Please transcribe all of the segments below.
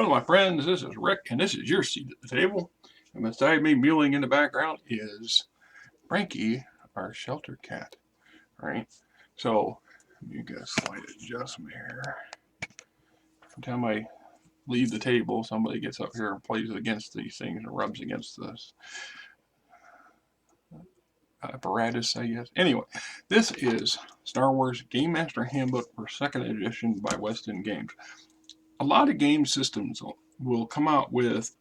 Hello, my friends. This is Rick, and this is your seat at the table. And beside me, mewling in the background, is Frankie, our shelter cat. Right? So, you get a slight adjustment here. Every time I leave the table, somebody gets up here and plays against these things and rubs against this apparatus, I guess. Anyway, this is Star Wars Gamemaster Handbook for 2nd edition by West End Games. A lot of game systems will come out with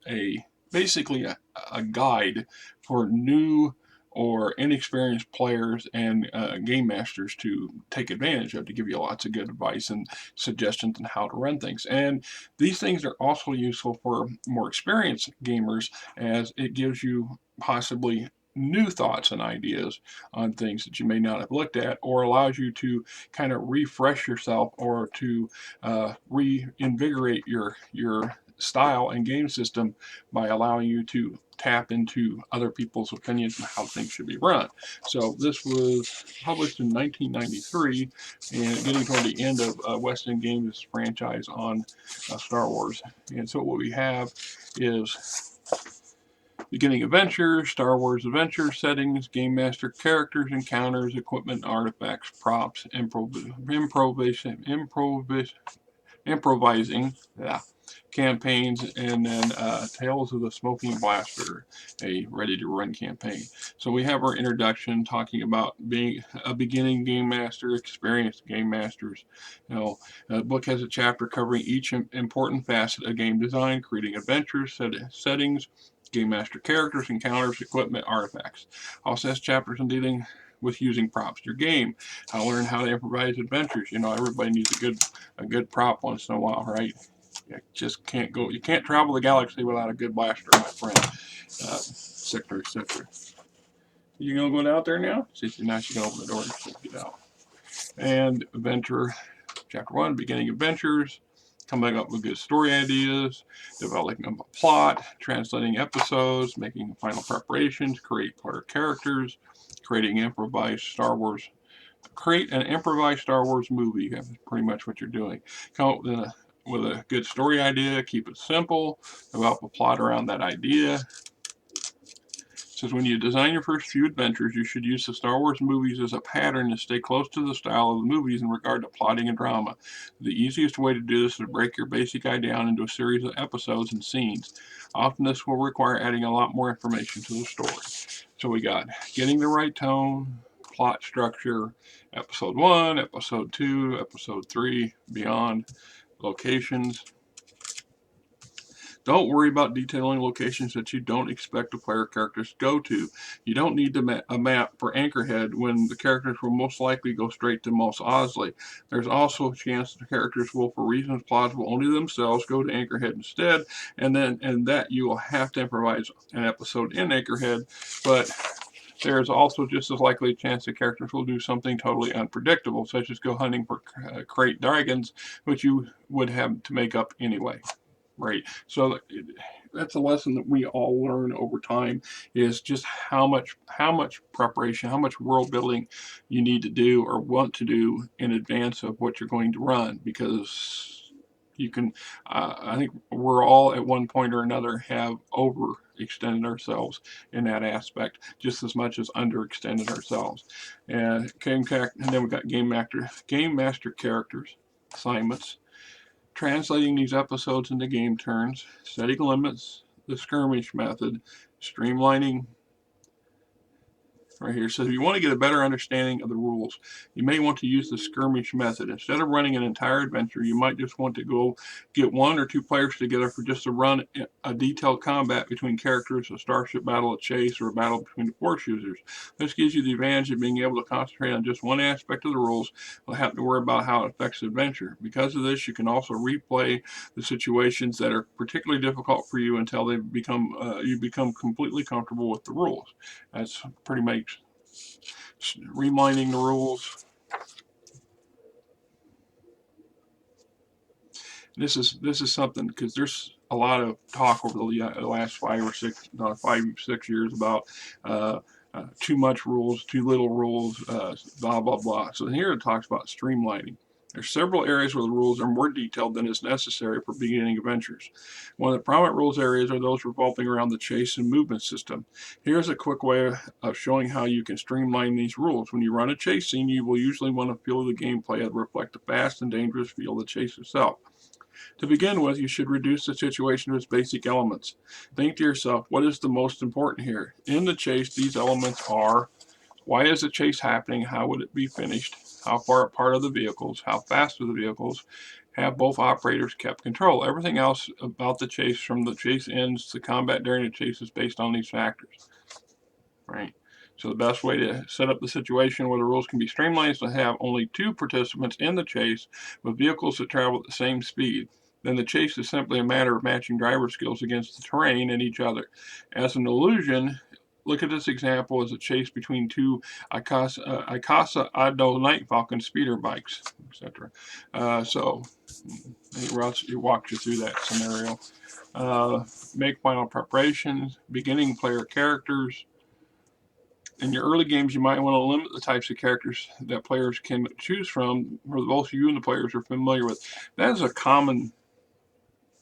basically a guide for new or inexperienced players and game masters to take advantage of, to give you lots of good advice and suggestions on how to run things. And these things are also useful for more experienced gamers, as it gives you possibly new thoughts and ideas on things that you may not have looked at, or allows you to kind of refresh yourself, or to reinvigorate your style and game system by allowing you to tap into other people's opinions on how things should be run. So this was published in 1993, and getting toward the end of West End Games' franchise on Star Wars. And so what we have is beginning adventure, Star Wars adventure settings, game master characters, encounters, equipment, artifacts, props, improvising, campaigns, and then Tales of the Smoking Blaster, a ready-to-run campaign. So we have our introduction talking about being a beginning game master, experienced game masters. The book has a chapter covering each important facet of game design, creating adventures, settings, game master characters, encounters, equipment, artifacts. Also has chapters on dealing with using props in your game, how to learn how to improvise adventures. Everybody needs a good prop once in a while, right? You just can't go. You can't travel the galaxy without a good blaster, my friend. Etc. etc. You gonna go out there now? See, now she can open the door and get out. And adventure, chapter 1, beginning adventures, coming up with good story ideas, developing a plot, translating episodes, making final preparations, create player characters, creating improvised Star Wars. Create an improvised Star Wars movie. That's pretty much what you're doing. Come up with a good story idea, keep it simple, develop a plot around that idea. It says when you design your first few adventures, you should use the Star Wars movies as a pattern to stay close to the style of the movies in regard to plotting and drama. The easiest way to do this is to break your basic idea down into a series of episodes and scenes. Often this will require adding a lot more information to the story. So we got getting the right tone, plot structure, episode 1, episode 2, episode 3, beyond, locations. Don't worry about detailing locations that you don't expect the player characters to go to. You don't need a map for Anchorhead when the characters will most likely go straight to Mos Eisley. There's also a chance the characters will, for reasons plausible only to themselves, go to Anchorhead instead, and that you will have to improvise an episode in Anchorhead, but there is also just as likely a chance the characters will do something totally unpredictable, such as go hunting for crate dragons, which you would have to make up anyway. Right. So that's a lesson that we all learn over time, is just how much preparation, how much world building you need to do or want to do in advance of what you're going to run, because you can, I think we're all at one point or another have overextended ourselves in that aspect just as much as underextended ourselves. And then we've got game master characters, assignments, translating these episodes into game turns, setting limits, the skirmish method, streamlining. Right here says if you want to get a better understanding of the rules, you may want to use the skirmish method. Instead of running an entire adventure, you might just want to go get 1 or 2 players together for just a run, a detailed combat between characters, a starship battle, a chase, or a battle between the Force users. This gives you the advantage of being able to concentrate on just one aspect of the rules without having to worry about how it affects the adventure. Because of this, you can also replay the situations that are particularly difficult for you until you become completely comfortable with the rules. That's pretty much reminding the rules. This is something, because there's a lot of talk over the last 5-6 years about too much rules, too little rules, blah blah blah. So here it talks about streamlining. There are several areas where the rules are more detailed than is necessary for beginning adventures. One of the prominent rules areas are those revolving around the chase and movement system. Here's a quick way of showing how you can streamline these rules. When you run a chase scene, you will usually want to feel the gameplay that reflect the fast and dangerous feel of the chase itself. To begin with, you should reduce the situation to its basic elements. Think to yourself, what is the most important here? In the chase, these elements are: why is the chase happening? How would it be finished? How far apart are the vehicles? How fast are the vehicles? Have both operators kept control? Everything else about the chase, from the chase ends to combat during the chase, is based on these factors. Right? So the best way to set up the situation where the rules can be streamlined is to have only two participants in the chase with vehicles that travel at the same speed. Then the chase is simply a matter of matching driver skills against the terrain and each other. As an illusion, look at this example as a chase between two Icasa Ado Night Falcon speeder bikes, etc. So he walked you through that scenario. Make final preparations, beginning player characters. In your early games, you might want to limit the types of characters that players can choose from, where both you and the players are familiar with. That is a common,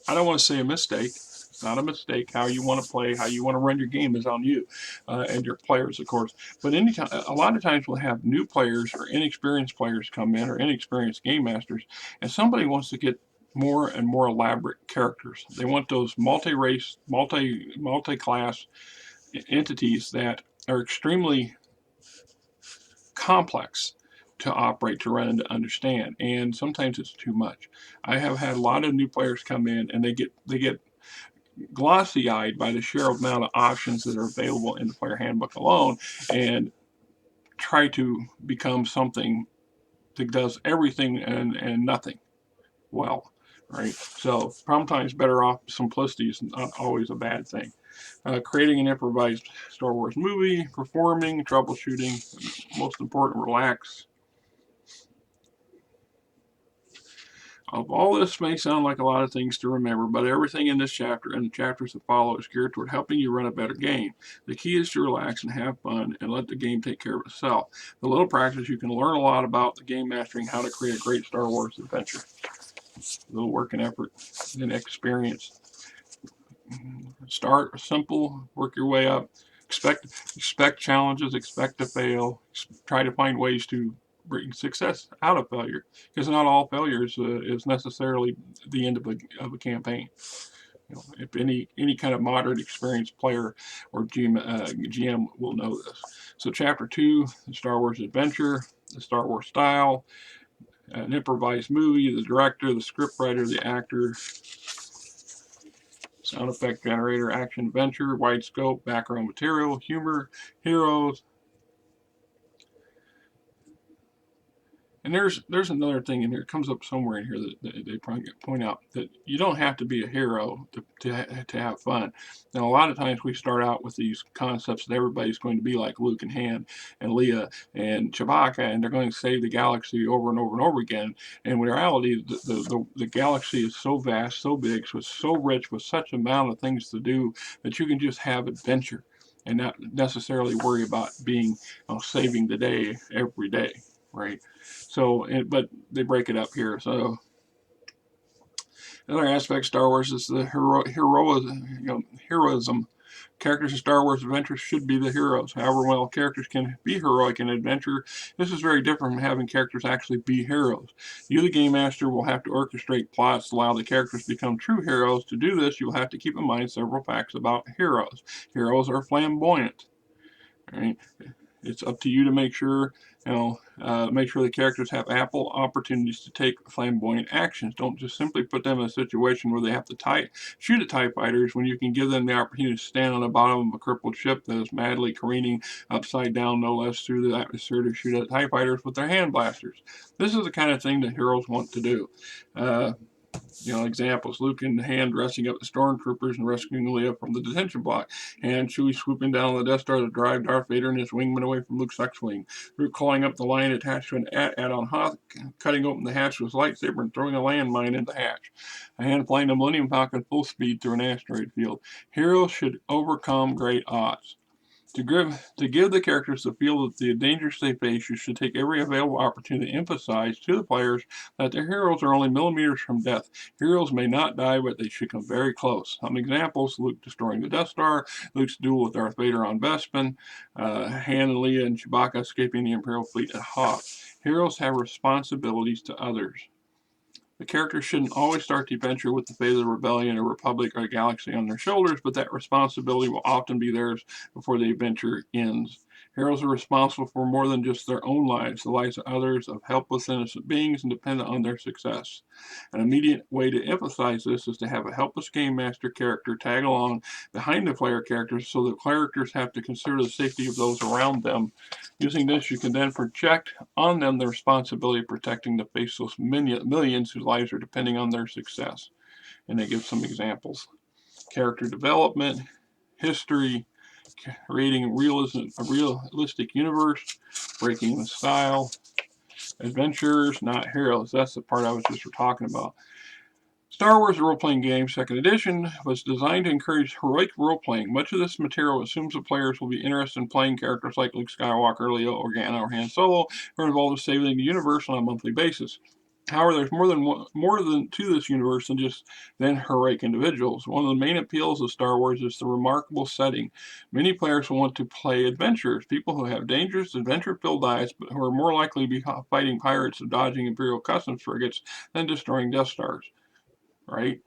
I don't want to say a mistake. It's not a mistake. How you want to play, how you want to run your game is on you and your players, of course. But a lot of times we'll have new players or inexperienced players come in, or inexperienced game masters, and somebody wants to get more and more elaborate characters. They want those multi-race, multi-class entities that are extremely complex to operate, to run, and to understand, and sometimes it's too much. I have had a lot of new players come in, and they get glossy-eyed by the sheer amount of options that are available in the player handbook alone, and try to become something that does everything and nothing well, right? So sometimes better off. Simplicity is not always a bad thing. Creating an improvised Star Wars movie, performing, troubleshooting, most important, relax. All this may sound like a lot of things to remember, but everything in this chapter and the chapters that follow is geared toward helping you run a better game. The key is to relax and have fun and let the game take care of itself. With a little practice, you can learn a lot about the game mastering, how to create a great Star Wars adventure. A little work and effort and experience. Start simple, work your way up. Expect challenges, expect to fail. Try to find ways to bring success out of failure, because not all failures is necessarily the end of a campaign. You know, if any kind of moderate experienced player or GM will know this. So Chapter 2, the Star Wars Adventure, the Star Wars Style, an improvised movie, the director, the scriptwriter, the actor, sound effect generator, action adventure, wide scope, background material, humor, heroes. And there's another thing in here. It comes up somewhere in here that they point out that you don't have to be a hero to have fun. Now, a lot of times we start out with these concepts that everybody's going to be like Luke and Han and Leia and Chewbacca, and they're going to save the galaxy over and over and over again. And in reality, the galaxy is so vast, so big, so rich, with such amount of things to do, that you can just have adventure and not necessarily worry about being saving the day every day, right? So, but they break it up here. So, another aspect of Star Wars is the heroism. Characters in Star Wars adventures should be the heroes. However, while characters can be heroic in adventure, this is very different from having characters actually be heroes. You, the game master, will have to orchestrate plots to allow the characters to become true heroes. To do this, you'll have to keep in mind several facts about heroes. Heroes are flamboyant. Right? It's up to you to make sure the characters have ample opportunities to take flamboyant actions. Don't just simply put them in a situation where they have to shoot at TIE fighters when you can give them the opportunity to stand on the bottom of a crippled ship that is madly careening upside down, no less, through the atmosphere to shoot at TIE fighters with their hand blasters. This is the kind of thing that heroes want to do. Examples: Luke and Han dressing up the stormtroopers and rescuing Leia from the detention block. Han Chewie swooping down on the Death Star to drive Darth Vader and his wingman away from Luke's X-Wing. Luke calling up the lion attached to an add-on Hoth, cutting open the hatch with his lightsaber and throwing a landmine in the hatch. Han flying the Millennium Falcon full speed through an asteroid field. Heroes should overcome great odds. To give the characters the feel that the dangers they face, you should take every available opportunity to emphasize to the players that their heroes are only millimeters from death. Heroes may not die, but they should come very close. Some examples: Luke destroying the Death Star, Luke's duel with Darth Vader on Bespin, Han and Leia and Chewbacca escaping the Imperial fleet at Hoth. Heroes have responsibilities to others. The characters shouldn't always start the adventure with the fate of the rebellion or republic or galaxy on their shoulders, but that responsibility will often be theirs before the adventure ends. Heroes are responsible for more than just their own lives, the lives of others, of helpless innocent beings, and dependent on their success. An immediate way to emphasize this is to have a helpless game master character tag along behind the player characters, so the characters have to consider the safety of those around them. Using this, you can then project on them the responsibility of protecting the faceless millions whose lives are depending on their success. And they give some examples: character development, history, creating a realistic universe, breaking the style, adventurers, not heroes. That's the part I was just talking about. Star Wars Role-Playing Game 2nd Edition was designed to encourage heroic role-playing. Much of this material assumes the players will be interested in playing characters like Luke Skywalker, Leo Organa, or Han Solo, who are involved in saving the universe on a monthly basis. However, there's more than to this universe than heroic individuals. One of the main appeals of Star Wars is the remarkable setting. Many players will want to play adventurers, people who have dangerous, adventure-filled lives, but who are more likely to be fighting pirates or dodging Imperial customs frigates than destroying Death Stars. Right?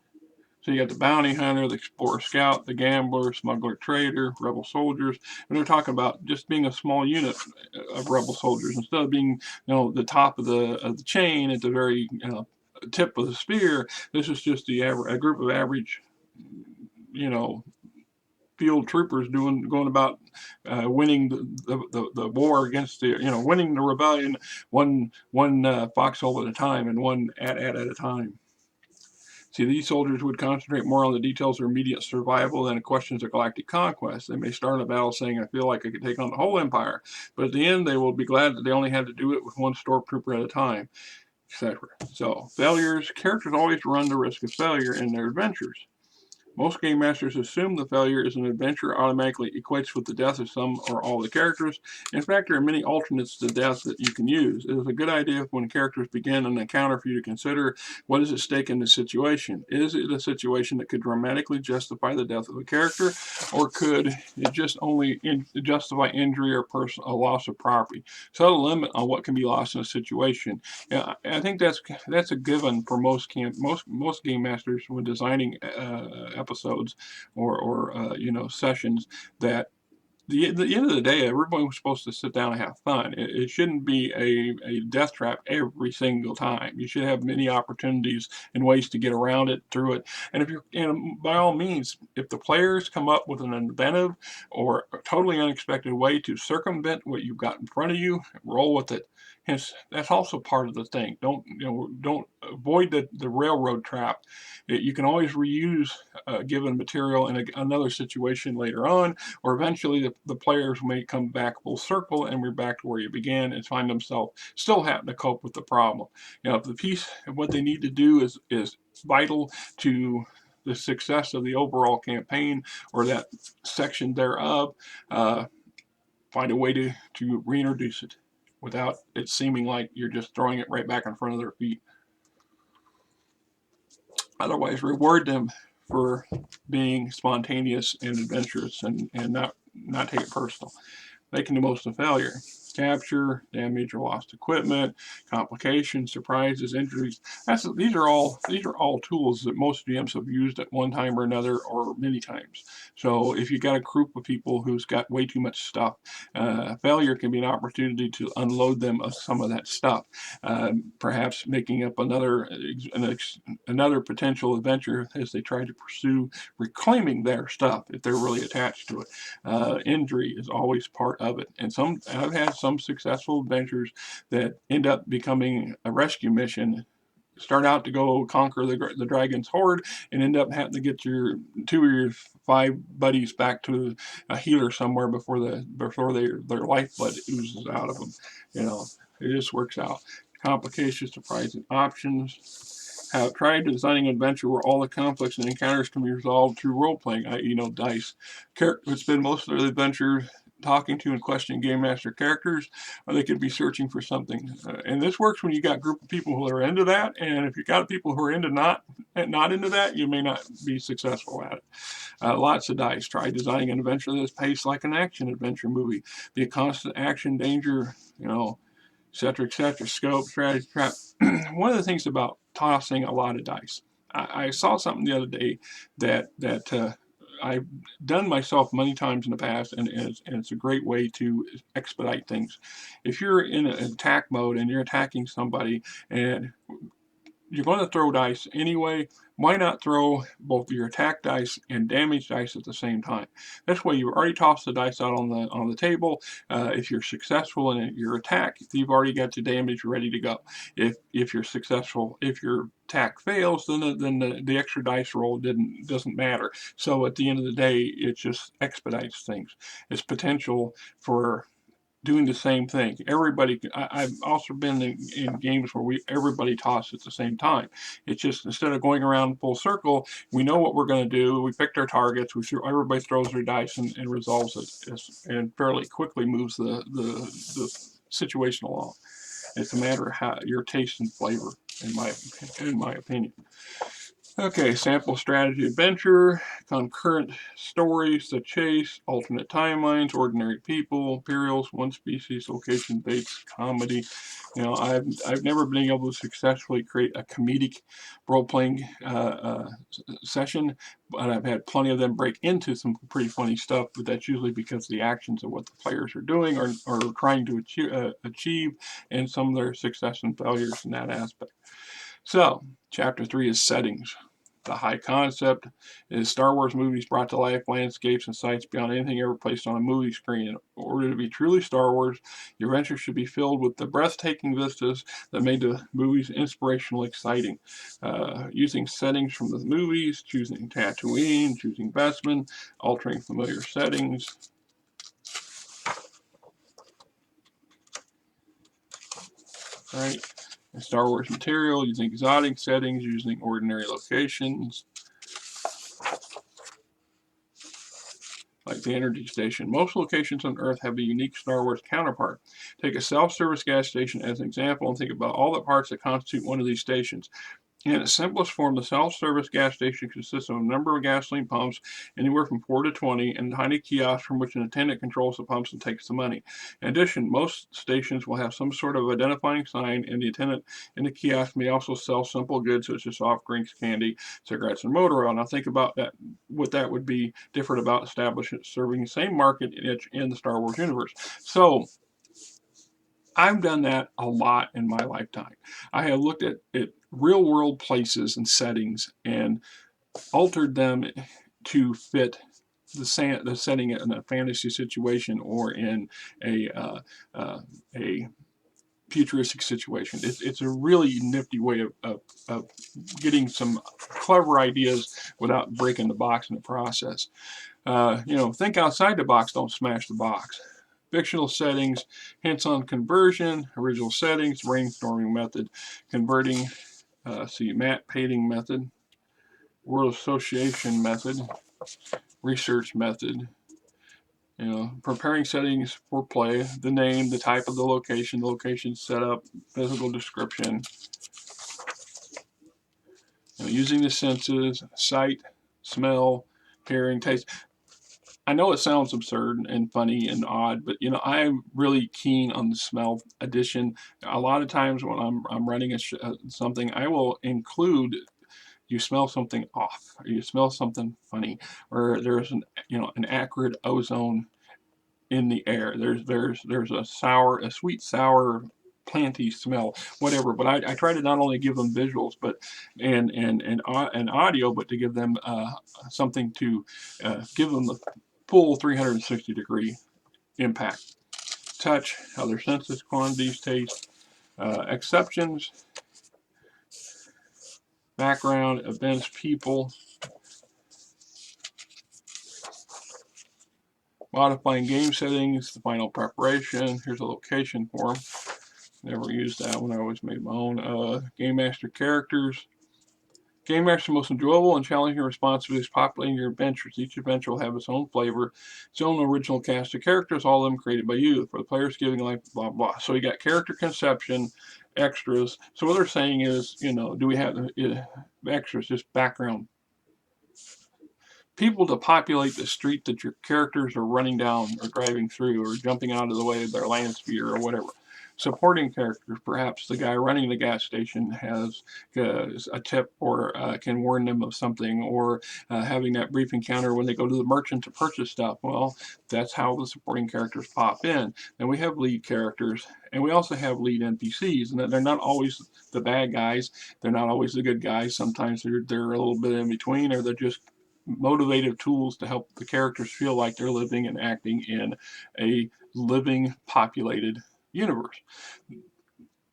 So you got the bounty hunter, the explorer scout, the gambler, smuggler trader, rebel soldiers, and they're talking about just being a small unit of rebel soldiers instead of being, the top of the chain at the very tip of the spear. This is just a group of average, field troopers going about winning the war against winning the rebellion one foxhole at a time and one at a time. See, these soldiers would concentrate more on the details of immediate survival than questions of galactic conquest. They may start a battle saying, I feel like I could take on the whole empire, but at the end they will be glad that they only had to do it with one stormtrooper at a time, etc. So, failures. Characters always run the risk of failure in their adventures. Most game masters assume the failure is an adventure automatically equates with the death of some or all the characters. In fact, there are many alternates to death that you can use. It is a good idea when characters begin an encounter for you to consider what is at stake in the situation. Is it a situation that could dramatically justify the death of a character, or could it just only justify injury or a loss of property? Set a limit on what can be lost in a situation. Yeah, I think that's a given for most game masters when designing episodes or sessions, that at the end of the day, everybody was supposed to sit down and have fun. It shouldn't be a death trap every single time. You should have many opportunities and ways to get around it, through it. And by all means, if the players come up with an inventive or a totally unexpected way to circumvent what you've got in front of you, roll with it. Hence, that's also part of the thing. Don't avoid the railroad trap. You can always reuse given material in another situation later on, or eventually the players may come back full circle and we're back to where you began and find themselves still having to cope with the problem. If the piece of what they need to do is vital to the success of the overall campaign or that section thereof, find a way to reintroduce it without it seeming like you're just throwing it right back in front of their feet. Otherwise, reward them for being spontaneous and adventurous and not take it personal. Making the most of failure. Capture, damage or lost equipment, complications, surprises, injuries. These are all tools that most GMs have used at one time or another, or many times. So if you got a group of people who's got way too much stuff, failure can be an opportunity to unload them of some of that stuff. Perhaps making up another potential adventure as they try to pursue reclaiming their stuff if they're really attached to it. Injury is always part of it, and I've had some successful adventures that end up becoming a rescue mission. Start out to go conquer the dragon's horde and end up having to get your 2 or your 5 buddies back to a healer somewhere before their lifeblood oozes out of them. It just works out. Complications, surprising options. Have tried designing an adventure where all the conflicts and encounters can be resolved through role-playing, i.e. no dice. Characters spend most of their adventure talking to and questioning Game Master characters, or they could be searching for something. And this works when you got a group of people who are into that, and if you got people who are into not into that, you may not be successful at it. Lots of dice. Try designing an adventure that's paced like an action adventure movie. Be a constant action, danger, etc., etc. Scope, strategy, trap. One of the things about tossing a lot of dice, I saw something the other day that I've done myself many times in the past, and it's a great way to expedite things. If you're in an attack mode and you're attacking somebody and you're going to throw dice anyway, why not throw both your attack dice and damage dice at the same time? This way you've already tossed the dice out on the table. If you're successful in your attack, you've already got your damage ready to go. If you're successful, if your attack fails, then the extra dice roll doesn't matter. So at the end of the day, it just expedites things. It's potential for doing the same thing. Everybody, I've also been in games where everybody tosses at the same time. It's just instead of going around full circle, we know what we're going to do. We picked our targets. Everybody throws their dice and resolves it, and fairly quickly moves the situation along. It's a matter of how your taste and flavor, in my opinion. Okay, sample strategy adventure, concurrent stories, the chase, alternate timelines, ordinary people, imperials, one species, location, dates, comedy. I've never been able to successfully create a comedic role-playing session, but I've had plenty of them break into some pretty funny stuff, but that's usually because of the actions of what the players are doing or trying to achieve, and some of their success and failures in that aspect. So, Chapter 3 is settings. The high concept is Star Wars movies brought to life, landscapes and sights beyond anything ever placed on a movie screen. In order to be truly Star Wars, your adventure should be filled with the breathtaking vistas that made the movies inspirational, exciting. Using settings from the movies, choosing Tatooine, choosing Bespin, altering familiar settings. Right. Star Wars material, using exotic settings, using ordinary locations, like the energy station. Most locations on Earth have a unique Star Wars counterpart. Take a self-service gas station as an example and think about all the parts that constitute one of these stations. In its simplest form, the self-service gas station consists of a number of gasoline pumps, anywhere from 4 to 20, and a tiny kiosk from which an attendant controls the pumps and takes the money. In addition, most stations will have some sort of identifying sign, and the attendant in the kiosk may also sell simple goods such as soft drinks, candy, cigarettes, and motor oil. Now think about that. What that would be different about establishments serving the same market niche in the Star Wars universe. So I've done that a lot in my lifetime. I have looked at real world places and settings and altered them to fit the setting in a fantasy situation or in a futuristic situation. It's a really nifty way of getting some clever ideas without breaking the box in the process. Think outside the box, don't smash the box. Fictional settings, hints on conversion, original settings, brainstorming method, converting, map painting method, word association method, research method, preparing settings for play, the name, the type of the location setup, physical description, using the senses, sight, smell, hearing, taste. I know it sounds absurd and funny and odd, but I'm really keen on the smell addition. A lot of times when I'm running something, I will include you smell something off, or you smell something funny, or there's an acrid ozone in the air. There's a sweet sour planty smell, whatever. But I try to not only give them visuals, but and audio, but to give them something to give them the full 360-degree impact. Touch, how their senses, quantities, taste, exceptions, background, events, people, modifying game settings, the final preparation. Here's a location form. Never used that one. I always made my own. Gamemaster Characters. Gamemaster most enjoyable and challenging responsibilities populating your adventures. Each adventure will have its own flavor, its own original cast of characters, all of them created by you. For the players giving life, blah, blah. So you got character conception, extras. So what they're saying is, you know, do we have extras, just background people to populate the street that your characters are running down or driving through or jumping out of the way of their land speeder or whatever. Supporting characters, perhaps the guy running the gas station has a tip or can warn them of something, or having that brief encounter when they go to the merchant to purchase stuff. Well, that's how the supporting characters pop in. And we have lead characters, and we also have lead NPCs, and they're not always the bad guys. They're not always the good guys. Sometimes they're a little bit in between, or they're just motivative tools to help the characters feel like they're living and acting in a living, populated universe.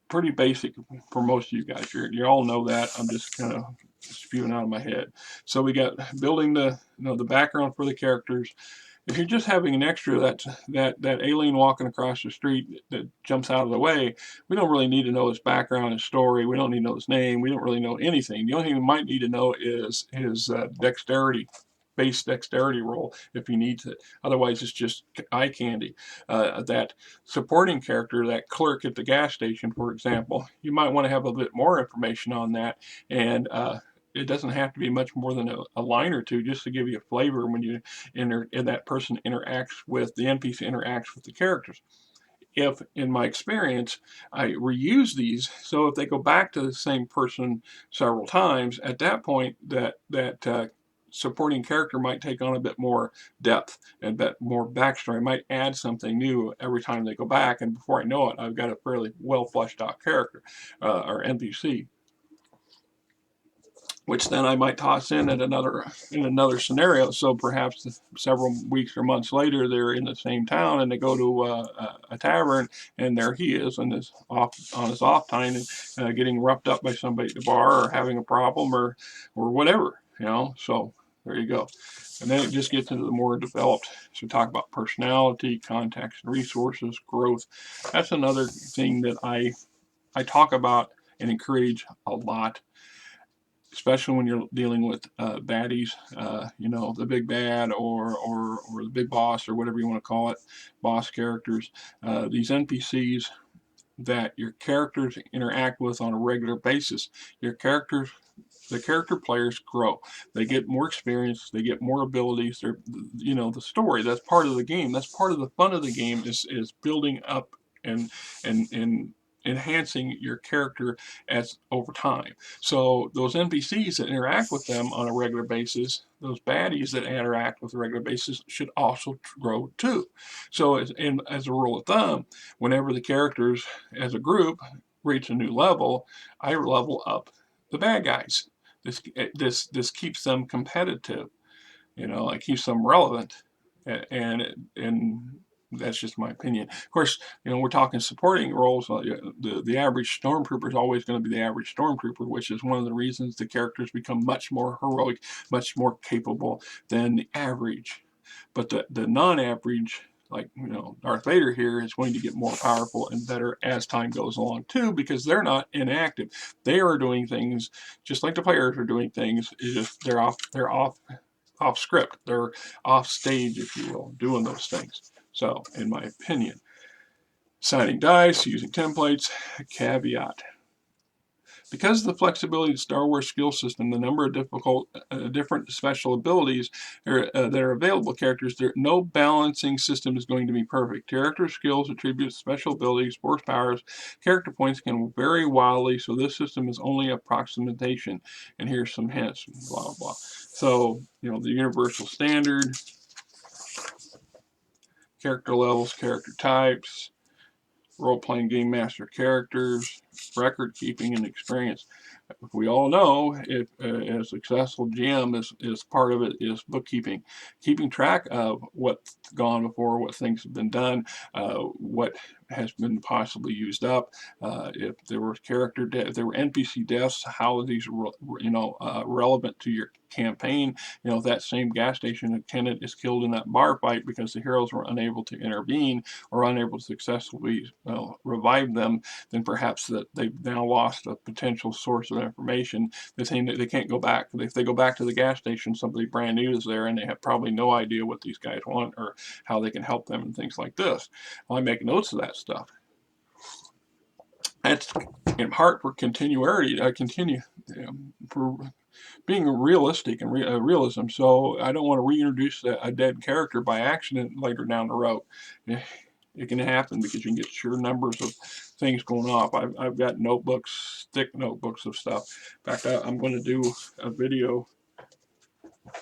Pretty basic for most of you guys. You all know that. I'm just kind of spewing out of my head. So we got building the the background for the characters. If you're just having an extra, that alien walking across the street that jumps out of the way, we don't really need to know his background, his story. We don't need to know his name. We don't really know anything. The only thing we might need to know is his dexterity, base dexterity roll if he needs it. Otherwise, it's just eye candy. That supporting character, that clerk at the gas station, for example, you might want to have a bit more information on that, and it doesn't have to be much more than a line or two, just to give you a flavor when you that person interacts with the NPC, interacts with the characters. If, in my experience, I reuse these, so if they go back to the same person several times, at that point, that supporting character might take on a bit more depth and a bit more backstory. I might add something new every time they go back, and before I know it, I've got a fairly well fleshed out character or NPC, which then I might toss in another scenario. So perhaps several weeks or months later, they're in the same town and they go to a tavern, and there he is on his off time, and getting roughed up by somebody at the bar, or having a problem, or whatever, you know. So there you go. And then it just gets into the more developed. So talk about personality, context and resources, growth. That's another thing that I talk about and encourage a lot, especially when you're dealing with baddies, you know, the big bad, or the big boss, or whatever you want to call it, boss characters, these NPCs that your characters interact with on a regular basis. The character players grow. They get more experience. They get more abilities. They're, you know, the story. That's part of the game. That's part of the fun of the game, is building up and enhancing your character as over time. So those NPCs that interact with them on a regular basis, those baddies that interact with a regular basis, should also grow too. So as a rule of thumb, whenever the characters as a group reach a new level, I level up the bad guys. This keeps them competitive. You know, it keeps them relevant, and that's just my opinion. Of course, you know, we're talking supporting roles. The average stormtrooper is always going to be the average stormtrooper, which is one of the reasons the characters become much more heroic, much more capable than the average. But the non-average, like, you know, Darth Vader here, is going to get more powerful and better as time goes along too, because they're not inactive. They are doing things just like the players are doing things. It's just they're off script. They're off stage, if you will, doing those things. So, in my opinion, signing dice, using templates, caveat. Because of the flexibility of the Star Wars skill system, the number of different special abilities that are available characters, no balancing system is going to be perfect. Character skills, attributes, special abilities, force powers, character points can vary wildly, so this system is only approximation. And here's some hints, blah, blah. So, you know, the universal standard, character levels, character types, role-playing game master characters, record keeping, and experience. We all know a successful GM is part of it is bookkeeping, keeping track of what's gone before, what things have been done, what has been possibly used up, if there were if there were NPC deaths, how these were, relevant to your campaign. If that same gas station attendant is killed in that bar fight because the heroes were unable to intervene or unable to successfully revive them, then perhaps that they've now lost a potential source of information. They think that they can't go back. If they go back to the gas station, somebody brand new is there, and they have probably no idea what these guys want or how they can help them and things like this. Well, I make notes of that stuff. That's in part for continuity. For being realistic and realism. So I don't want to reintroduce a dead character by accident later down the road. It can happen because you can get sheer numbers of things going off. I've got notebooks, thick notebooks of stuff. In fact, I'm going to do a video a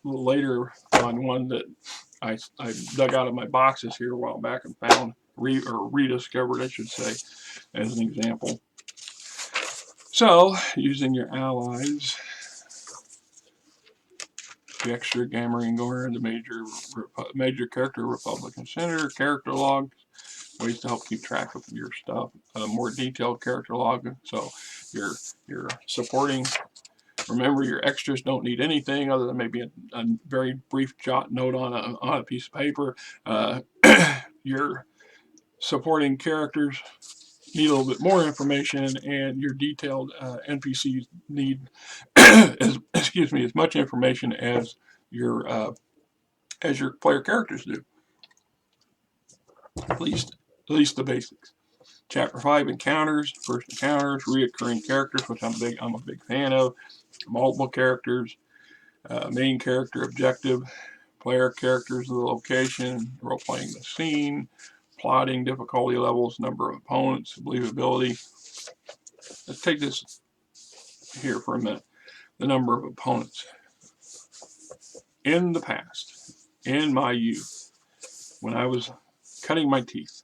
little later on one that I dug out of my boxes here a while back and found, or rediscovered, I should say, as an example. So, using your allies, the extra Gamemaster Gore, the major character Republican Senator, character log, ways to help keep track of your stuff, a more detailed character log. So you're supporting. Remember, your extras don't need anything other than maybe a very brief jot note on a piece of paper. Your supporting characters need a little bit more information, and your detailed NPCs need as much information as your player characters do. At least the basics. Chapter 5 encounters, first encounters, reoccurring characters, which I'm a big fan of. Multiple characters, main character objective, player characters of the location, role playing the scene, plotting, difficulty levels, number of opponents, believability. Let's take this here for a minute. The number of opponents. In the past, in my youth, when I was cutting my teeth,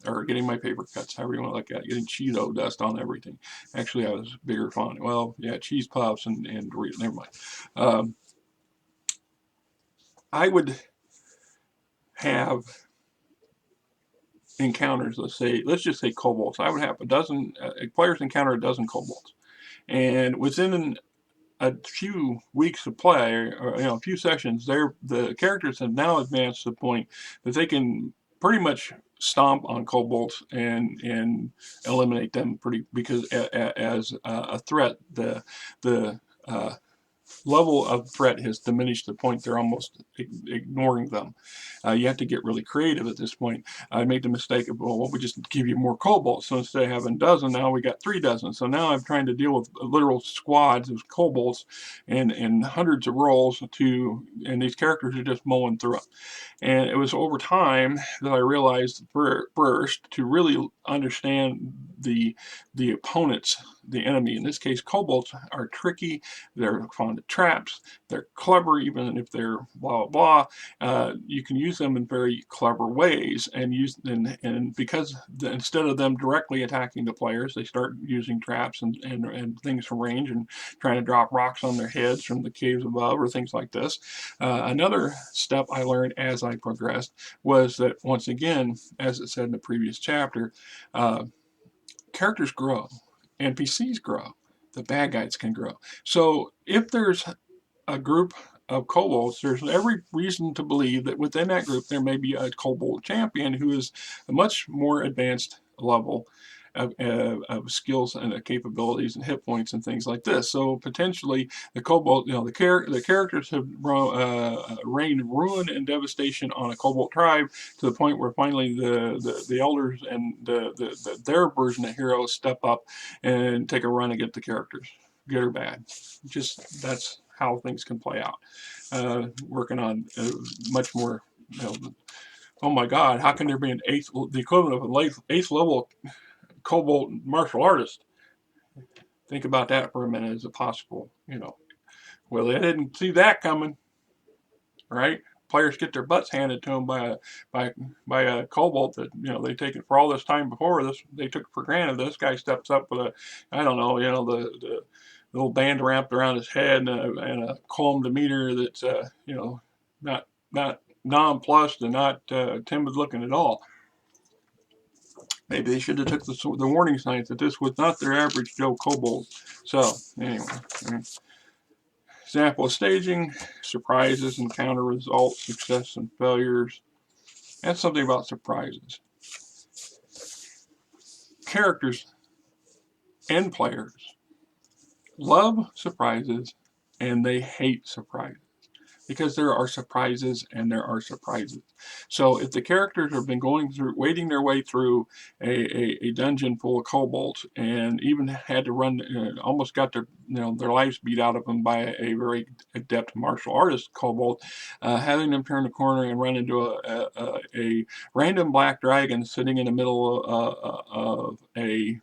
or getting my paper cuts, however you want to look at it, getting Cheeto dust on everything. Actually, I was bigger fond. Well, yeah, cheese puffs and Doritos, never mind. I would have encounters, let's just say kobolds. I would have players encounter a dozen kobolds. And within a few weeks of play, or a few sessions, the characters have now advanced to the point that they can pretty much stomp on kobolds and eliminate them because as a threat, the level of threat has diminished to the point they're almost ignoring them. You have to get really creative at this point. I made the mistake of, well, we just give you more kobolds. So instead of having a dozen, now we got 3 dozen. So now I'm trying to deal with literal squads of kobolds and hundreds of rolls and these characters are just mowing through them. And it was over time that I realized first to really understand the opponents, the enemy. In this case, kobolds are tricky. They're fond of traps. They're clever, even if they're blah blah blah. You can use them in very clever ways, and because instead of them directly attacking the players, they start using traps and things from range and trying to drop rocks on their heads from the caves above or things like this. Another step I learned as I progressed was that, once again, as it said in the previous chapter, characters grow, NPCs grow, the bad guys can grow. So if there's a group of kobolds, there's every reason to believe that within that group there may be a kobold champion who is a much more advanced level of skills and capabilities and hit points and things like this. So potentially the kobold, the characters have rained ruin and devastation on a kobold tribe to the point where finally the elders and their version of heroes step up and take a run and get the characters, good or bad. Just that's how things can play out. Working on much more. Oh my God! How can there be the equivalent of an eighth level kobold martial artist? Think about that for a minute. Is it possible? Well, they didn't see that coming, right? Players get their butts handed to them by a kobold that they take it for all this time before this. They took it for granted. This guy steps up with the little band wrapped around his head and a calm demeanor that's not nonplussed and not timid looking at all. Maybe they should have took the warning signs that this was not their average Joe kobold. So, anyway. Example of staging: surprises, encounter results, success and failures. And something about surprises. Characters and players love surprises and they hate surprises, because there are surprises and there are surprises. So if the characters have been going through, wading their way through a dungeon full of kobolds, and even had to run, almost got their their lives beat out of them by a very adept martial artist kobold, having them turn the corner and run into a random black dragon sitting in the middle of a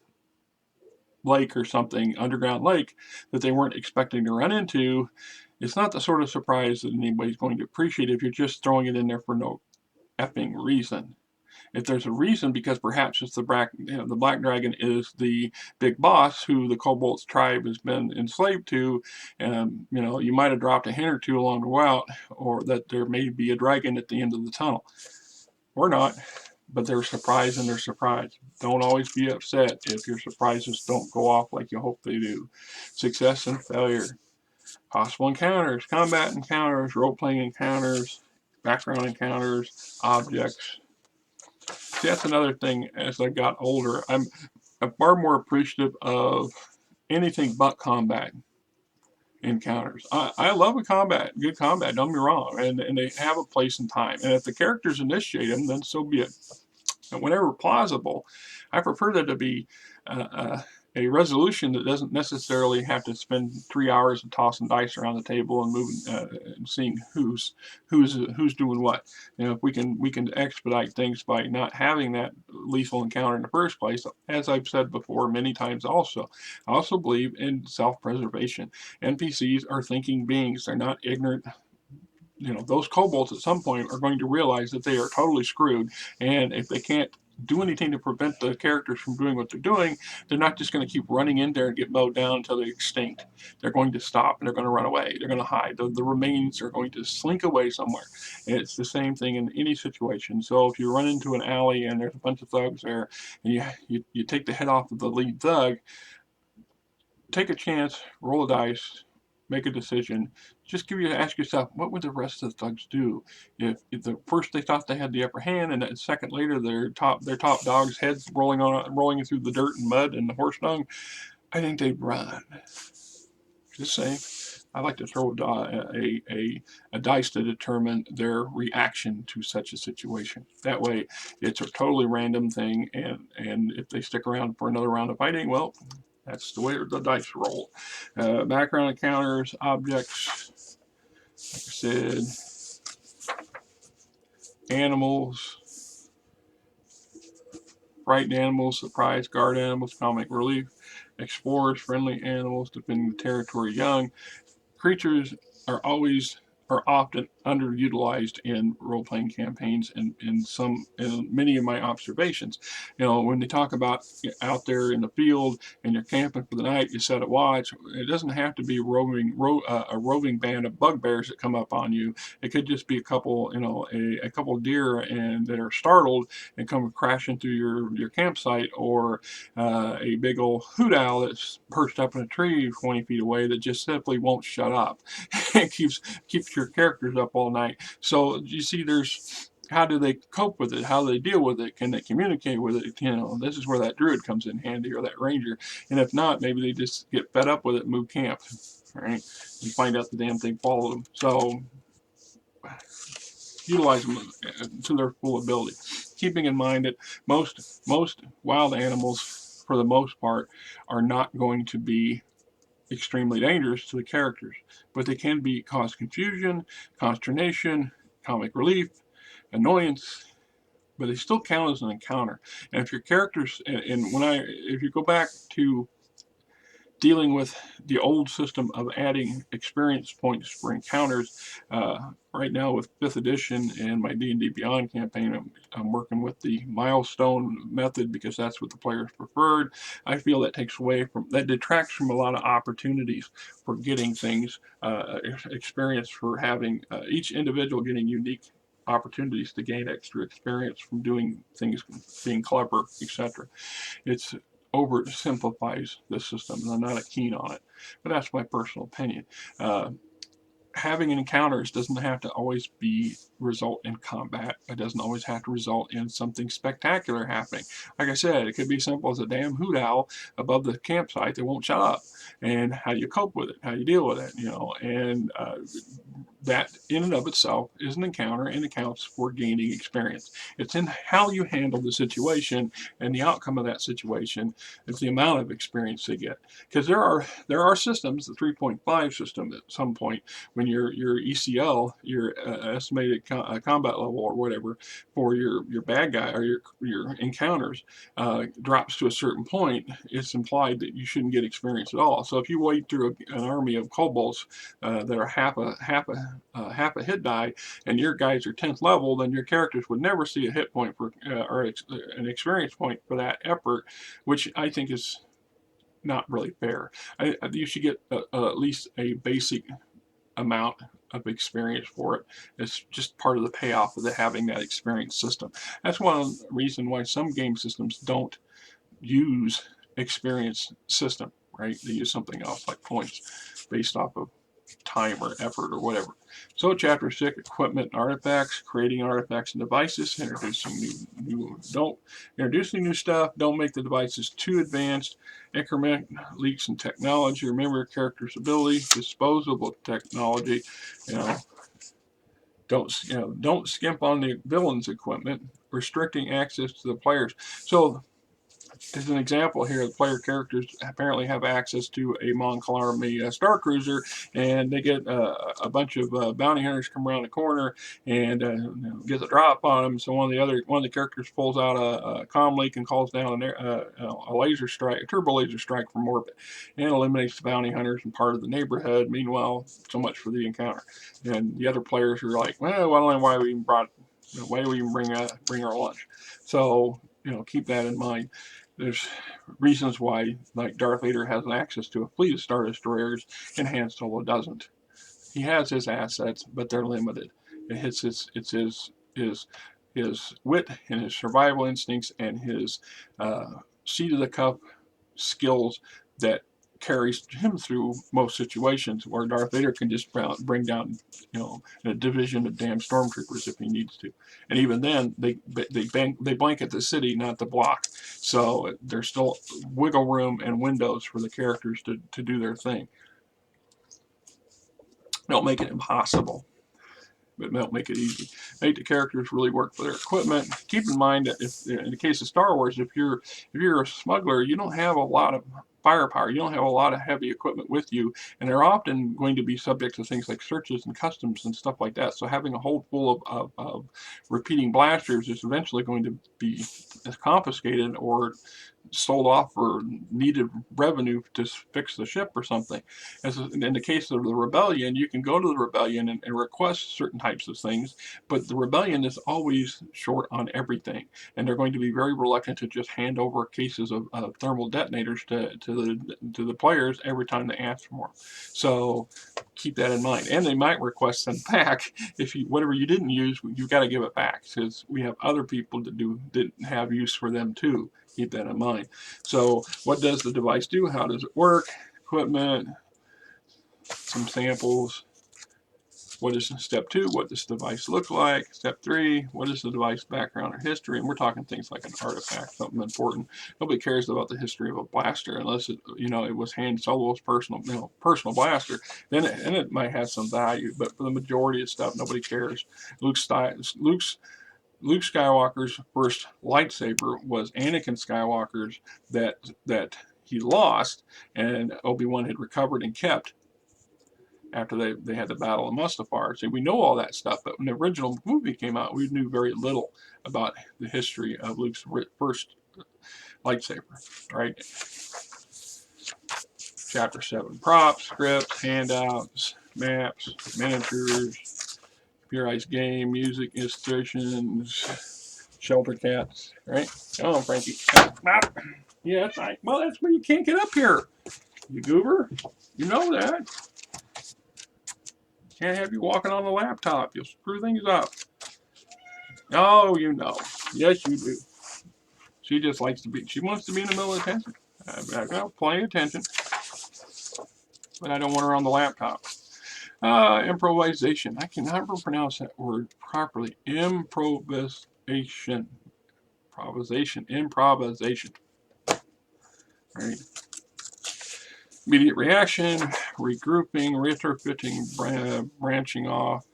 lake or something, underground lake, that they weren't expecting to run into, it's not the sort of surprise that anybody's going to appreciate if you're just throwing it in there for no effing reason. If there's a reason, because perhaps it's the black dragon is the big boss who the kobold's tribe has been enslaved to, and you might have dropped a hint or two along the way, or that there may be a dragon at the end of the tunnel, or not. But they're surprised and they're surprised. Don't always be upset if your surprises don't go off like you hope they do. Success and failure. Possible encounters, combat encounters, role-playing encounters, background encounters, objects. See, that's another thing. As I got older, I'm far more appreciative of anything but combat encounters. I love good combat, don't get me wrong, and they have a place and time. And if the characters initiate them, then so be it. And whenever plausible, I prefer that to be a resolution that doesn't necessarily have to spend 3 hours of tossing dice around the table and moving, and seeing who's doing what. If we can expedite things by not having that lethal encounter in the first place, as I've said before many times. Also, I also believe in self-preservation. NPCs are thinking beings; they're not ignorant. Those kobolds at some point are going to realize that they are totally screwed, and if they can't do anything to prevent the characters from doing what they're doing, they're not just going to keep running in there and get mowed down until they're extinct. They're going to stop and they're going to run away. They're going to hide. The remains are going to slink away somewhere. And it's the same thing in any situation. So if you run into an alley and there's a bunch of thugs there, and you take the head off of the lead thug, take a chance, roll a dice, make a decision. Just ask yourself, what would the rest of the thugs do if the first they thought they had the upper hand, and a second later their top dog's heads rolling through the dirt and mud and the horse dung? I think they'd run. Just saying. I like to throw a dice to determine their reaction to such a situation. That way, it's a totally random thing, and if they stick around for another round of fighting, well, that's the way the dice roll. Background encounters, objects, like I said, animals, frightened animals, surprise, guard animals, comic relief, explorers, friendly animals, defending the territory, young. Creatures are often underutilized in role-playing campaigns, and in many of my observations. When they talk about out there in the field and you're camping for the night, you set a watch. It doesn't have to be a roving band of bugbears that come up on you. It could just be a couple deer that are startled and come crashing through your campsite, or a big old hoot owl that's perched up in a tree 20 feet away that just simply won't shut up. It keeps your characters up all night. So you see, there's how do they cope with it? How do they deal with it? Can they communicate with it? This is where that druid comes in handy, or that ranger. And if not, maybe they just get fed up with it and move camp. All right, you find out the damn thing followed them. So utilize them to their full ability, keeping in mind that most wild animals, for the most part, are not going to be extremely dangerous to the characters, but they can cause confusion, consternation, comic relief, annoyance, but they still count as an encounter. And if your characters, if you go back to dealing with the old system of adding experience points for encounters, right now with 5th edition and my D&D Beyond campaign, I'm working with the milestone method because that's what the players preferred. I feel that detracts from a lot of opportunities for getting things, experience for having each individual getting unique opportunities to gain extra experience from doing things, being clever, etc. It's oversimplifies the system, and I'm not keen on it, but that's my personal opinion. Having encounters doesn't have to always result in combat. It doesn't always have to result in something spectacular happening. Like I said, it could be simple as a damn hoot owl above the campsite that won't shut up. And how do you cope with it? How do you deal with it? You know, and that in and of itself is an encounter and accounts for gaining experience. It's in how you handle the situation, and the outcome of that situation is the amount of experience they get. Because there are systems, the 3.5 system at some point, when your ECL, your estimated combat level or whatever for your bad guy or your encounters drops to a certain point, it's implied that you shouldn't get experience at all. So if you wade through an army of kobolds that are half a hit die, and your guys are 10th level, then your characters would never see a hit point for or an experience point for that effort, which I think is not really fair. You should get at least a basic amount of experience for it. It's just part of the payoff of having that experience system. That's one reason why some game systems don't use experience system, right? They use something else like points based off of time or effort or whatever. So chapter 6, equipment and artifacts, creating artifacts and devices, introducing new stuff, don't make the devices too advanced, increment leaks in technology, remember your character's ability, disposable technology, don't skimp on the villain's equipment, restricting access to the players. So as an example here, the player characters apparently have access to a Mon Calamari Star Cruiser, and they get a bunch of bounty hunters come around the corner and get the drop on them. So one of the characters pulls out a comm leak and calls down a laser strike, a turbo laser strike from orbit, and eliminates the bounty hunters and part of the neighborhood. Meanwhile, so much for the encounter. And the other players are like, well, why we even bring our lunch? So keep that in mind. There's reasons why, like Darth Vader has access to a fleet of Star Destroyers, and Han Solo doesn't. He has his assets, but they're limited. It's his wit and his survival instincts and his seat of the cup skills that carries him through most situations, where Darth Vader can just bring down, a division of damn stormtroopers if he needs to. And even then, they blanket the city, not the block. So there's still wiggle room and windows for the characters to do their thing. Don't make it impossible, but don't make it easy. Make the characters really work for their equipment. Keep in mind that if, in the case of Star Wars, if you're a smuggler, you don't have a lot of firepower. You don't have a lot of heavy equipment with you, and they're often going to be subject to things like searches and customs and stuff like that. So having a hold full of repeating blasters is eventually going to be confiscated or sold off for needed revenue to fix the ship or something. As in the case of the rebellion, you can go to the rebellion and request certain types of things, but the rebellion is always short on everything, and they're going to be very reluctant to just hand over cases of thermal detonators to the players every time they ask for more. So keep that in mind, and they might request them back if whatever you didn't use, you've got to give it back, because we have other people that didn't have use for them too. Keep that in mind. So what does the device do? How does it work? Equipment, some samples. What is step 2? What does the device look like? Step 3, what is the device background or history? And we're talking things like an artifact, something important. Nobody cares about the history of a blaster unless it was Han Solo's personal blaster. Then it might have some value, but for the majority of stuff, nobody cares. Luke Skywalker's first lightsaber was Anakin Skywalker's that he lost, and Obi-Wan had recovered and kept after they had the Battle of Mustafar. So we know all that stuff, but when the original movie came out, we knew very little about the history of Luke's first lightsaber, right? Chapter 7, props, scripts, handouts, maps, miniatures, computerized game, music, illustrations, shelter cats, right? Come on, Frankie. Yeah, that's right. Well, that's where you can't get up here, you goober. You know that. Can't have you walking on the laptop. You'll screw things up. Oh, you know. Yes, you do. She just likes to be, she wants to be in the middle of attention. I've got plenty of attention, but I don't want her on the laptop. Improvisation. I can never pronounce that word properly. Improvisation. Improvisation. Right. Immediate reaction, regrouping, retrofitting, branching off.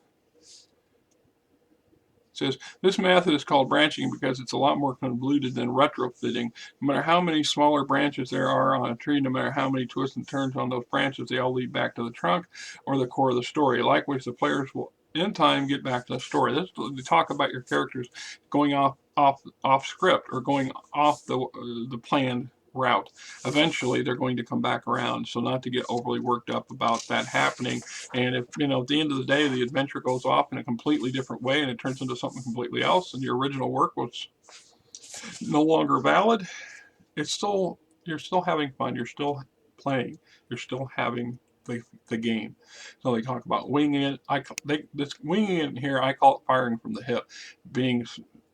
It says, this method is called branching because it's a lot more convoluted than retrofitting. No matter how many smaller branches there are on a tree, no matter how many twists and turns on those branches, they all lead back to the trunk or the core of the story. Likewise, the players will in time get back to the story. This is talk about your characters going off script or going off the planned route. Eventually, they're going to come back around. So not to get overly worked up about that happening. And if, you know, at the end of the day, the adventure goes off in a completely different way and it turns into something completely else and your original work was no longer valid, it's still, you're still having fun. You're still playing. You're still having the game. So they talk about winging it. This winging it here, I call it firing from the hip, being,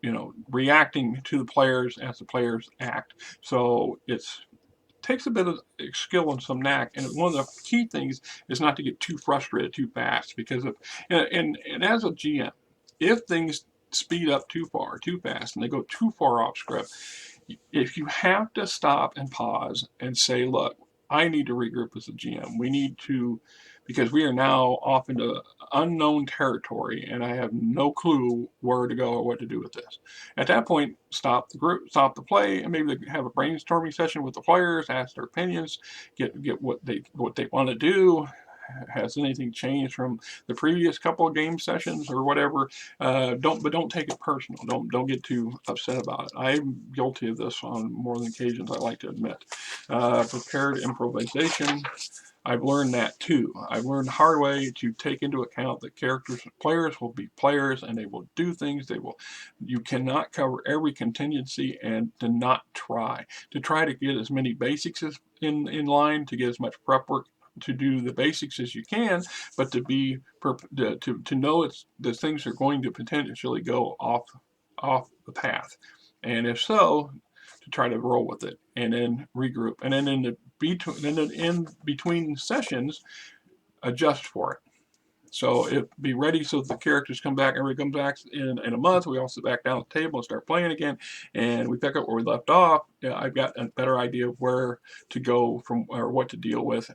you know, reacting to the players as the players act. So it's takes a bit of skill and some knack. And one of the key things is not to get too frustrated too fast because of, and as a GM, if things speed up too far, too fast, and they go too far off script, if you have to stop and pause and say, look, I need to regroup as a GM. We need to, because we are now off into unknown territory and I have no clue where to go or what to do with this. At that point, stop the group, stop the play, and maybe have a brainstorming session with the players, ask their opinions, get what they want to do. Has anything changed from the previous couple of game sessions or whatever? Don't take it personal. Don't get too upset about it. I'm guilty of this on more than occasions, I like to admit. Prepared improvisation. I've learned that too. I've learned the hard way to take into account that players will be players and they will do things. You cannot cover every contingency and to not try. To try to get as many basics as in line, to get as much prep work to do the basics as you can, but to know that things are going to potentially go off the path, and if so, to try to roll with it and then regroup, and then in between sessions, adjust for it. So be ready so the characters come back. Everybody comes back in a month. We all sit back down at the table and start playing again, and we pick up where we left off. I've got a better idea of where to go from or what to deal with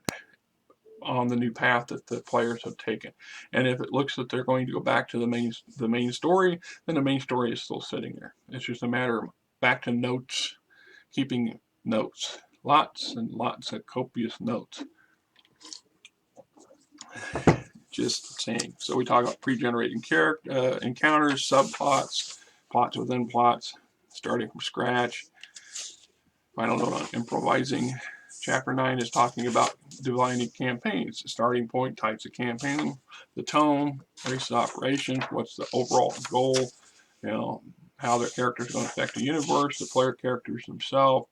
on the new path that the players have taken. And if it looks that they're going to go back to the main story, then the main story is still sitting there. It's just a matter of back to notes, keeping notes, lots and lots of copious notes. Just saying. So we talk about pre-generating character encounters, subplots, plots within plots, starting from scratch. Final note on improvising. Chapter 9 is talking about designing campaigns, the starting point, types of campaign, the tone, base of operations, what's the overall goal, you know, how their characters are going to affect the universe, the player characters themselves.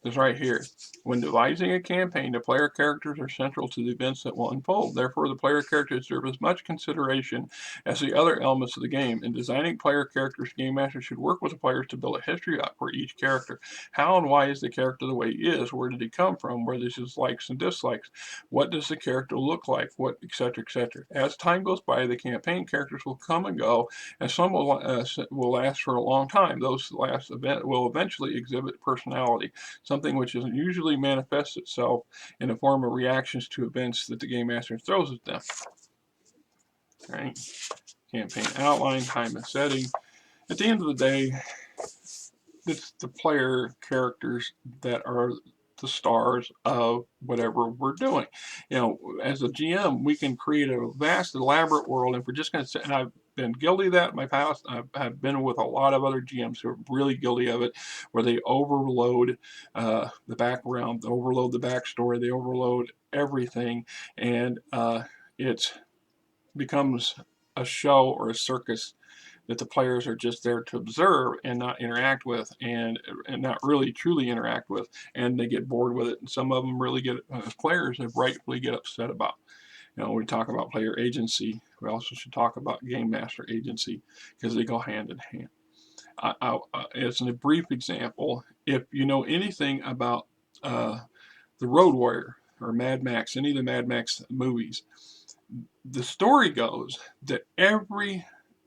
This right here. When devising a campaign, the player characters are central to the events that will unfold. Therefore, the player characters deserve as much consideration as the other elements of the game. In designing player characters, Game Master should work with the players to build a history up for each character. How and why is the character the way he is? Where did he come from? Where is his likes and dislikes? What does the character look like? What, etc., etc. As time goes by, the campaign characters will come and go, and some will last for a long time. Those last event will eventually exhibit personality, something which usually manifests itself in the form of reactions to events that the Game Master throws at them. Right? Campaign outline, time and setting. At the end of the day, it's the player characters that are the stars of whatever we're doing. You know, as a GM, we can create a vast, elaborate world, and if we're just going to sit, and I've been guilty of that in my past. I've been with a lot of other GMs who are really guilty of it, where they overload the background, they overload the backstory, they overload everything, and it becomes a show or a circus that the players are just there to observe and not interact with, and not really truly interact with, and they get bored with it. And some of them really get, as players, they rightfully get upset about. You know, we talk about player agency. we also should talk about Game Master Agency, because they go hand in hand. As a brief example, if you know anything about the Road Warrior or Mad Max, any of the Mad Max movies, the story goes that every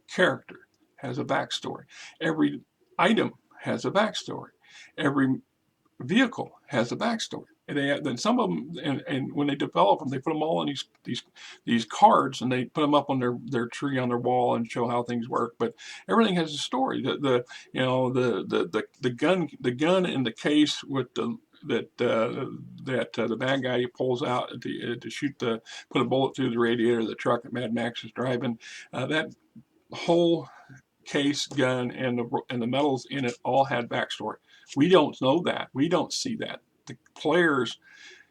character has a backstory. Every item has a backstory. Every vehicle has a backstory. And then some of them, and when they develop them, they put them all in these cards, and they put them up on their tree on their wall and show how things work. But everything has a story. The gun in the case with the bad guy pulls out to put a bullet through the radiator of the truck that Mad Max is driving. That whole case, gun, and the metals in it all had backstory. We don't know that. We don't see that. The players,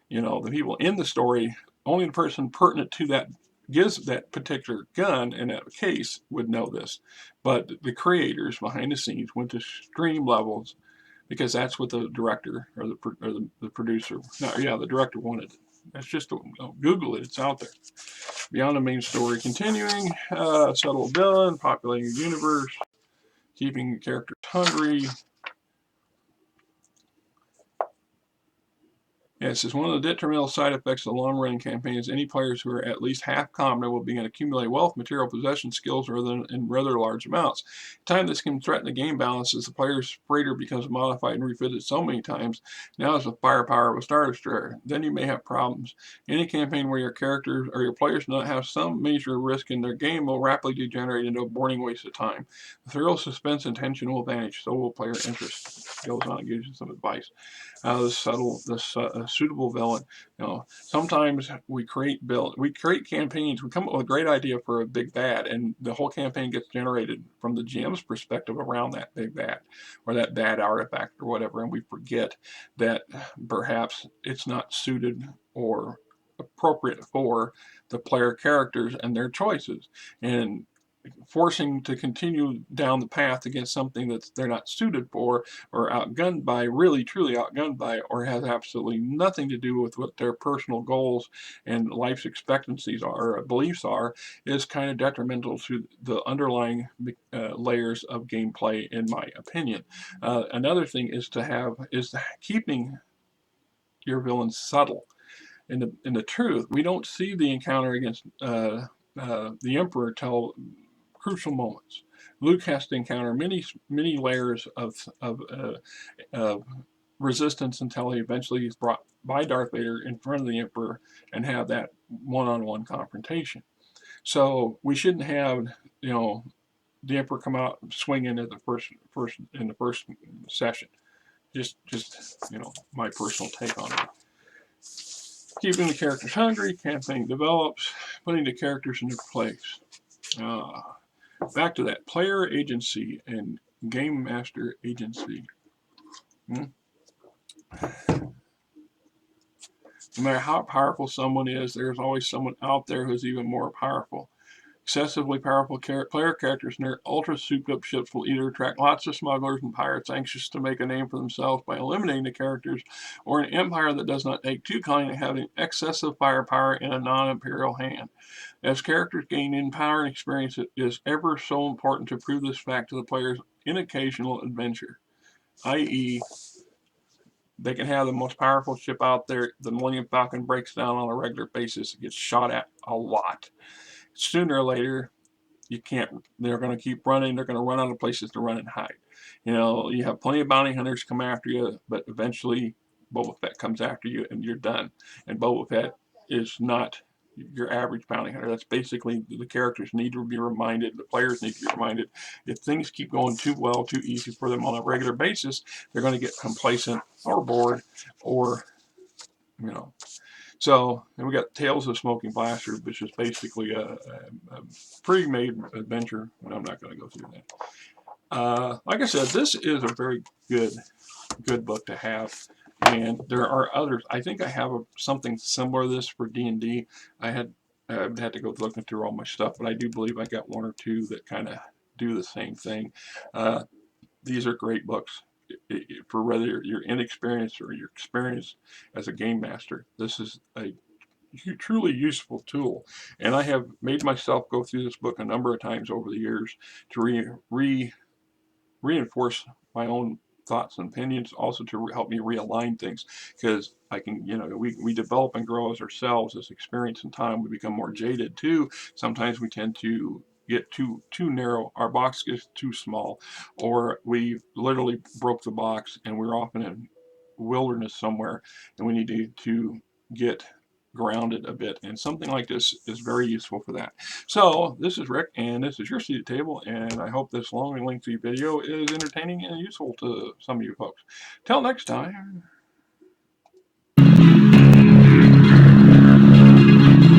the people in the story, only the person pertinent to that gives that particular gun and that case would know this. But the creators behind the scenes went to extreme levels, because that's what the director or the producer, the director wanted. That's just, Google it, it's out there. Beyond the main story, continuing, subtle villain, populating the universe, keeping characters hungry. Yeah, it says one of the detrimental side effects of the long-running campaign is any players who are at least half competent will begin to accumulate wealth, material possession, skills, in rather large amounts. Time this can threaten the game balance as the player's freighter becomes modified and refitted so many times. Now is the firepower of a Star Destroyer. Then you may have problems. Any campaign where your characters or your players do not have some major risk in their game will rapidly degenerate into a boring waste of time. The thrill, suspense, and tension will vanish. So will player interest. Goes on and gives you some advice. Suitable villain. Sometimes we create campaigns. We come up with a great idea for a big bad, and the whole campaign gets generated from the GM's perspective around that big bad or that bad artifact or whatever, and we forget that perhaps it's not suited or appropriate for the player characters and their choices, and forcing to continue down the path against something that they're not suited for, or outgunned by, really truly outgunned by, or has absolutely nothing to do with what their personal goals and life expectancies are or beliefs are, is kind of detrimental to the underlying layers of gameplay, in my opinion. Another thing is keeping your villains subtle. In the truth, we don't see the encounter against the Emperor till crucial moments. Luke has to encounter many layers of resistance until he eventually is brought by Darth Vader in front of the Emperor and have that one-on-one confrontation. So we shouldn't have the Emperor come out swinging at the first session. Just my personal take on it. Keeping the characters hungry, campaign develops, putting the characters in their place. Back to that player agency and game master agency. No matter how powerful someone is, there's always someone out there who's even more powerful. Excessively powerful player characters near ultra souped up ships will either attract lots of smugglers and pirates anxious to make a name for themselves by eliminating the characters, or an empire that does not take too kindly to having excessive firepower in a non-imperial hand. As characters gain in power and experience, it is ever so important to prove this fact to the players in occasional adventure, i.e., they can have the most powerful ship out there. The Millennium Falcon breaks down on a regular basis. It gets shot at a lot. Sooner or later, they're going to keep running. They're going to run out of places to run and hide. You have plenty of bounty hunters come after you, but eventually Boba Fett comes after you and you're done. And Boba Fett is not your average bounty hunter. That's basically, the characters need to be reminded, the players need to be reminded, if things keep going too well, too easy for them on a regular basis, they're going to get complacent or bored, or So, and we got Tales of Smoking Blaster, which is basically a pre-made adventure, and I'm not going to go through that. Like I said, this is a very good book to have, and there are others. I think I have something similar to this for D&D. I had to go looking through all my stuff, but I do believe I got one or two that kind of do the same thing. These are great books. For whether you're inexperienced or you're experienced as a game master, this is a truly useful tool. And I have made myself go through this book a number of times over the years to reinforce my own thoughts and opinions, also to help me realign things, because I can, we develop and grow as ourselves, as experience and time. We become more jaded too. Sometimes we tend to get too narrow. Our box gets too small, or we literally broke the box and we're off in a wilderness somewhere, and we need to get grounded a bit, and something like this is very useful for that. So this is Rick, and this is your seat at the table, and I hope this long and lengthy video is entertaining and useful to some of you folks. Till next time.